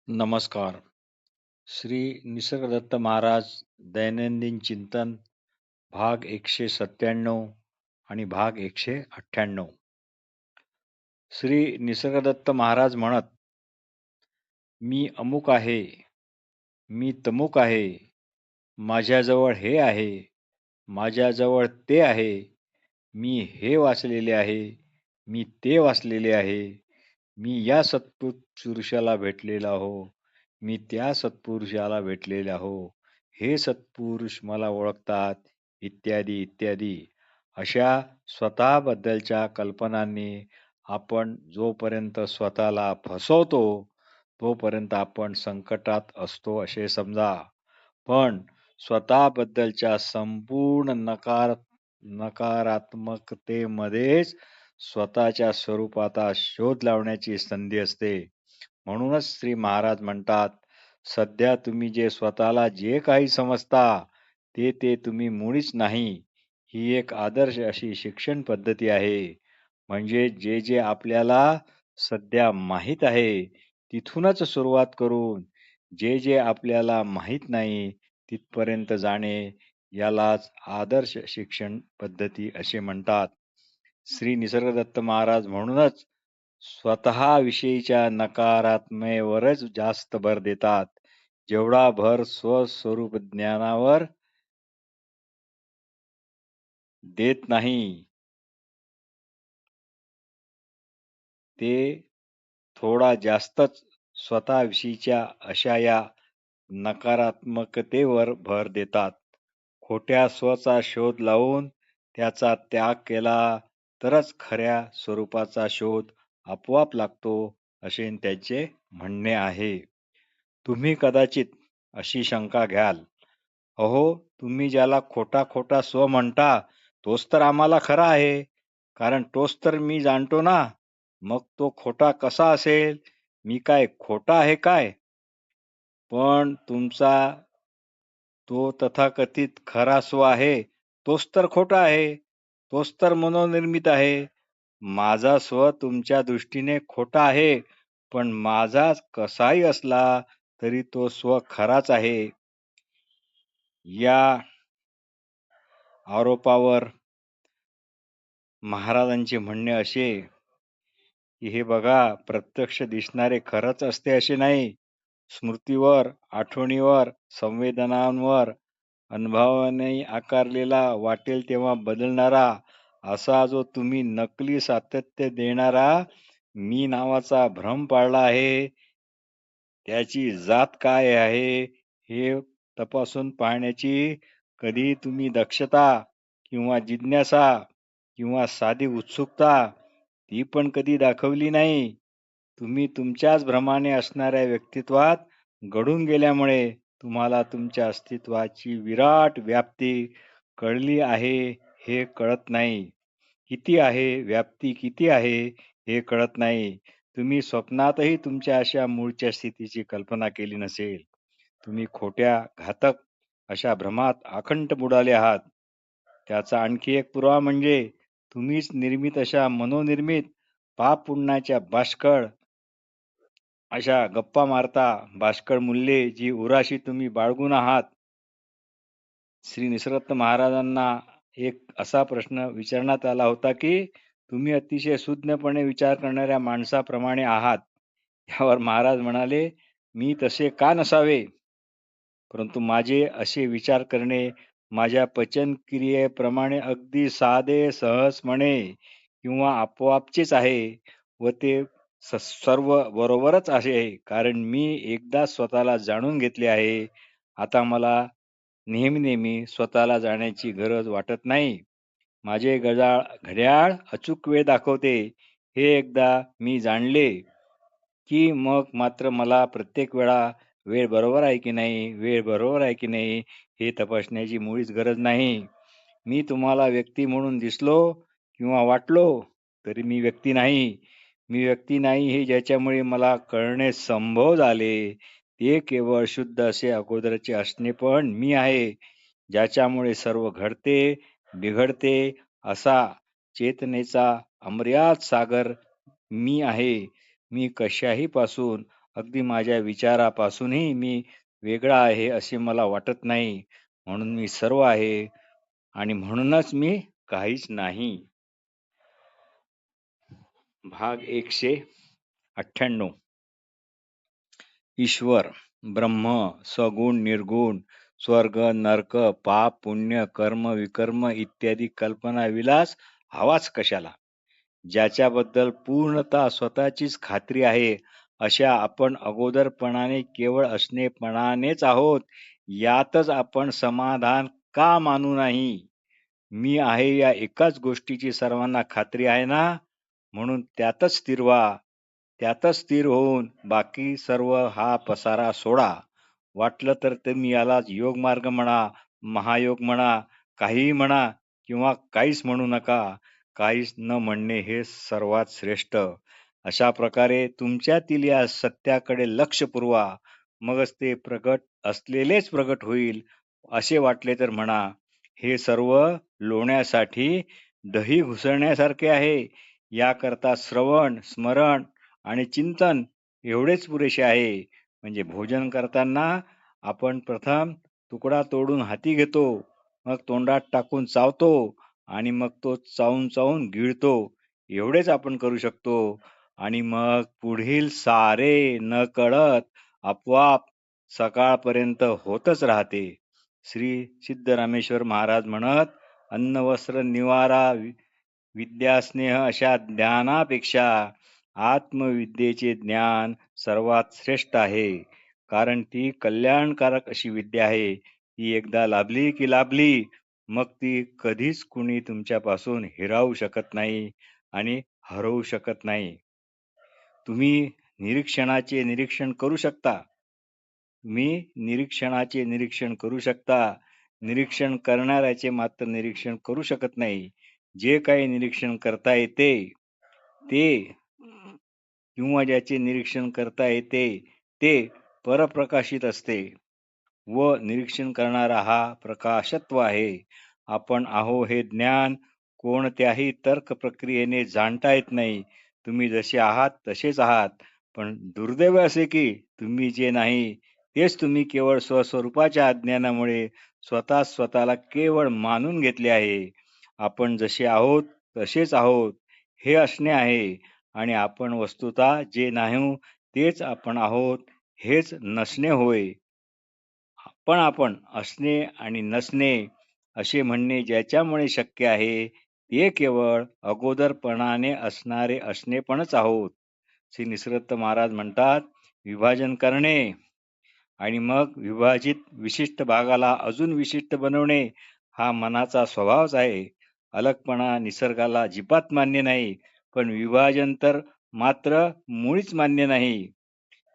नमस्कार. श्री निसर्गदत्त महाराज दैनंदिन चिंतन भाग 197 आणि भाग 198. श्री निसर्गदत्त महाराज म्हणत, मी अमुक आहे, मी तमुक आहे, माझ्याजवळ हे आहे, माझ्याजवळ ते आहे, मी हे वाचलेले आहे, मी ते वाचलेले आहे, मी या सत्पुरुषाला भेटलेला हो, मी त्या सत्पुरुषाला भेटलेला हो, हे सत्पुरुष मला ओळखतात, इत्यादी इत्यादी. अशा स्वतःबद्दलच्या कल्पनांनी आपण जोपर्यंत स्वतःला फसवतो तोपर्यंत आपण संकटात असतो असे समजा. पण स्वतःबद्दलच्या संपूर्ण नकारात्मकतेमध्येच स्वतःच्या स्वरूपाचा शोध लावण्याची संधी असते. म्हणूनच श्री महाराज म्हणतात, सध्या तुम्ही जे स्वतःला जे काही समजता ते तुम्ही मुळीच नाही. ही एक आदर्श अशी शिक्षण पद्धती आहे. म्हणजे जे जे आपल्याला सध्या माहीत आहे तिथूनच सुरुवात करून जे जे आपल्याला माहीत नाही तिथपर्यंत जाणे यालाच आदर्श शिक्षण पद्धती असे म्हणतात. श्री निसर्गदत्त महाराज म्हणूनच स्वतःविषयीच्या नकारात्मतेवरच जास्त भर देतात. जेवढा भर स्वस्वरूप ज्ञानावर देत नाही ते थोडा जास्तच स्वतःविषयीच्या अशा या नकारात्मकतेवर भर देतात. खोट्या स्वचा शोध लावून त्याचा त्याग केला तरच खऱ्या स्वरूपाचा शोध आपोआप लागतो असे त्यांचे म्हणणे आहे. तुम्ही कदाचित अशी शंका घ्याल, अहो तुम्ही ज्याला खोटा खोटा स्व म्हणता तोच तर आम्हाला खरा आहे, कारण तोच तर मी जाणतो ना, मग तो खोटा कसा असेल? मी काय खोटा आहे काय? पण तुमचा तो तथाकथित खरा स्व आहे तोच तर खोटा आहे, तोच तर मनोनिर्मित आहे. माझा स्व तुमच्या दृष्टीने खोटा आहे, पण माझा कसाही असला तरी तो स्व खराच आहे. या आरोपावर महाराजांचे म्हणणे असे की हे बघा, प्रत्यक्ष दिसणारे खरंच असते असे नाही. स्मृतीवर, आठवणीवर, संवेदनांवर, अनुभवाने आकारलेला, वाटेल तेव्हा बदलणारा असा जो तुम्ही नकली सातत्य देणारा मी नावाचा भ्रम पाळला आहे, त्याची जात काय आहे हे तपासून पाहण्याची कधी तुम्ही दक्षता किंवा जिज्ञासा किंवा साधी उत्सुकता ती पण कधी दाखवली नाही. तुम्ही तुमच्याच भ्रमाने असणाऱ्या व्यक्तित्वात घडून गेल्यामुळे तुम्हाला तुमच्या अस्तित्वाची विराट व्याप्ती कळली आहे हे कळत नाही. किती आहे, व्याप्ती किती आहे हे कळत नाही. तुम्ही स्वप्नातही तुमच्या अशा मूळच्या स्थितीची कल्पना केली नसेल. तुम्ही खोट्या, घातक अशा भ्रमात अखंड बुडाले आहात. त्याचा आणखी एक पुरावा म्हणजे तुम्हीच निर्मित अशा मनोनिर्मित पाप पुण्याच्या बाष्कळ अशा गप्पा मारता बाष्कळ मूल्ये जी उराशी तुम्ही बाळगून आहात. श्री निसर्गदत्त महाराजांना एक असा प्रश्न विचारण्यात आला होता की तुम्ही अतिशय सुज्ञपणे विचार करणाऱ्या माणसाप्रमाणे आहात. यावर महाराज म्हणाले, मी तसे का नसावे, परंतु माझे असे विचार करणे माझ्या पचनक्रियेप्रमाणे अगदी साधे सहजपणे किंवा आपोआपचेच आहे व ते सर्व बरोबरच आहे, कारण मी एकदा स्वतःला जाणून घेतले आहे. आता मला नेहमी नेहमी स्वतःला जाण्याची गरज वाटत नाही. माझे घड्याळ अचूक वेळ दाखवते हे एकदा मी जाणले की मग मात्र मला प्रत्येक वेळ बरोबर आहे की नाही, वेळ बरोबर आहे की नाही हे तपासण्याची मुळीच गरज नाही. मी तुम्हाला व्यक्ती म्हणून दिसलो किंवा वाटलो तरी मी व्यक्ती नाही. मी व्यक्ती नाही हे ज्याच्यामुळे मला कळणे संभव झाले ते केवळ शुद्ध असे अगोदरचे असणे पण मी आहे, ज्याच्यामुळे सर्व घडते बिघडते असा चेतनेचा अमर्याद सागर मी आहे. मी कशाही पासून अगदी माझ्या विचारापासूनही मी वेगळा आहे असे मला वाटत नाही. म्हणून मी सर्व आहे आणि म्हणूनच मी काहीच नाही. भाग 198. ईश्वर, ब्रह्म, सगुण, निर्गुण, स्वर्ग, नरक, पाप, पुण्य, कर्म, विकर्म इत्यादी कल्पनाविलास हवाच कशाला? ज्याच्याबद्दल पूर्णतः स्वतःचीच खात्री आहे, अशा आपण अगोदरपणाने केवळ असणेपणानेच आहोत. यातच आपण समाधान का मानू नाही? मी आहे या एकाच गोष्टीची सर्वांना खात्री आहे ना, म्हणून त्यातच स्थिर व्हा. त्यातच स्थिर होऊन बाकी सर्व हा पसारा सोडा. वाटलं तर तुम्ही याला योगमार्ग म्हणा, महायोग म्हणा, काहीही म्हणा किंवा काहीच म्हणू नका. काहीच न म्हणणे हे सर्वात श्रेष्ठ. अशा प्रकारे तुमच्यातील या सत्याकडे लक्ष पुरवा. मगच ते प्रगट असलेलेच प्रगट होईल. असे वाटले तर म्हणा, हे सर्व लोण्यासाठी दही घुसळण्यासारखे आहे. याकरता श्रवण, स्मरण आणि चिंतन एवढेच पुरेसे आहे. म्हणजे भोजन करताना आपण प्रथम तुकडा तोडून हाती घेतो, मग तोंडात टाकून चावतो आणि मग तो चावून चावून गिळतो. एवढेच आपण करू शकतो आणि मग पुढील सारे नकळत आपोआप सकाळपर्यंत होतच राहते. श्री सिद्धरामेश्वर महाराज म्हणत, अन्न वस्त्र निवारा विद्या स्नेह अशा ज्ञानापेक्षा आत्मविद्येचे ज्ञान सर्वात श्रेष्ठ आहे. कारण ती कल्याणकारक अशी विद्या आहे. ती एकदा लाभली की लाभली, मग ती कधीच कुणी तुमच्यापासून हिरावू शकत नाही आणि हरवू शकत नाही. तुम्ही निरीक्षणाचे निरीक्षण करू शकता. निरीक्षण करू शकता. निरीक्षण करणाऱ्याचे मात्र निरीक्षण करू शकत नाही. जे काही निरीक्षण करता येते ते किंवा ज्याचे निरीक्षण करता येते ते परप्रकाशित असते व निरीक्षण करणारा हा प्रकाशत्व आहे. आपण आहो हे ज्ञान कोणत्याही तर्क प्रक्रियेने जाणता येत नाही. तुम्ही जसे आहात तसेच आहात. पण दुर्दैव असे की तुम्ही जे नाही तेच तुम्ही केवळ स्वस्वरूपाच्या अज्ञानामुळे स्वतःला केवळ मानून घेतले आहे. आपण जसे आहोत तसेच आहोत हे असणे आहे आणि आपण वस्तुतः जे नाही तेच आपण आहोत हेच नसणे होय. आपण असणे आणि नसणे असे म्हणणे ज्याच्यामुळे शक्य आहे ते केवळ अगोदरपणाने असणारे असणेपणच आहोत. श्री निसरत्त महाराज म्हणतात, विभाजन करणे आणि मग विभाजित विशिष्ट भागाला अजून विशिष्ट बनवणे हा मनाचा स्वभावच आहे. अलगपणा निसर्गाला अजिबात मान्य नाही, पण विभाजन तर मात्र मुळीच मान्य नाही.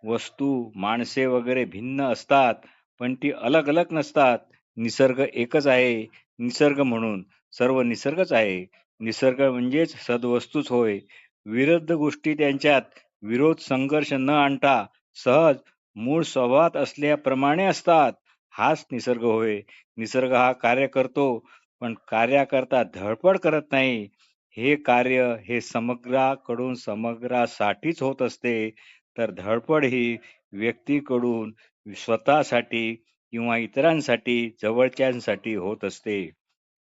वस्तू, माणसे वगैरे भिन्न असतात, पण ती अलग अलग नसतात. निसर्ग एकच आहे. निसर्ग म्हणून सर्व निसर्गच आहे. निसर्ग म्हणजेच सद्वस्तूच होय. विरुद्ध गोष्टी त्यांच्यात विरोध संघर्ष न आणता सहज मूळ स्वभावात असल्याप्रमाणे असतात. हाच निसर्ग होय. निसर्ग हा कार्य करतो, पण कार्याकरता धडपड करत नाही. हे कार्य हे समग्राकडून समग्रासाठीच होत असते, तर धडपड ही व्यक्तीकडून स्वतःसाठी किंवा इतरांसाठी, जवळच्यांसाठी होत असते.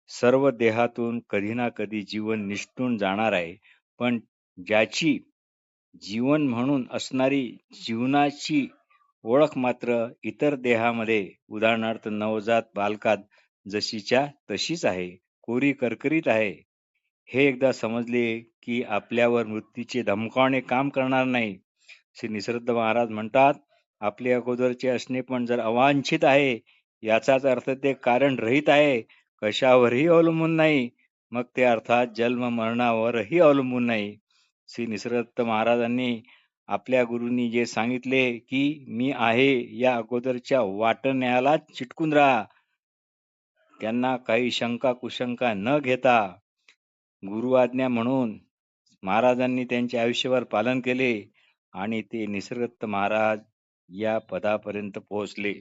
सर्व देहातून कधी ना कधी जीवन निसटून जाणार आहे, पण ज्याची जीवन म्हणून असणारी जीवनाची ओळख मात्र इतर देहामध्ये, उदाहरणार्थ नवजात बालकात जशीच्या तशीच आहे, कोरी करकरीत आहे. हे एकदा समजले की आपल्यावर मृत्यूचे धमकावणे काम करणार नाही. श्री निसर्ग महाराज म्हणतात, आपले अगोदरचे असणे पण जर अवांछित आहे, याचाच अर्थ ते कारण रहित आहे, कशावरही अवलंबून नाही. मग ते अर्थात जन्म मरणावरही अवलंबून नाही. श्री निसर्ग महाराजांनी आपल्या गुरूंनी जे सांगितले की मी आहे या अगोदरच्या वाटण्याला चिटकून राहा. त्यांना काही शंका कुशंका न घेता गुरु आज्ञा म्हणून महाराजांनी त्यांचे आयुष्यभर पालन केले आणि ते निसर्गदत्त महाराज या पदापर्यंत पोहोचले.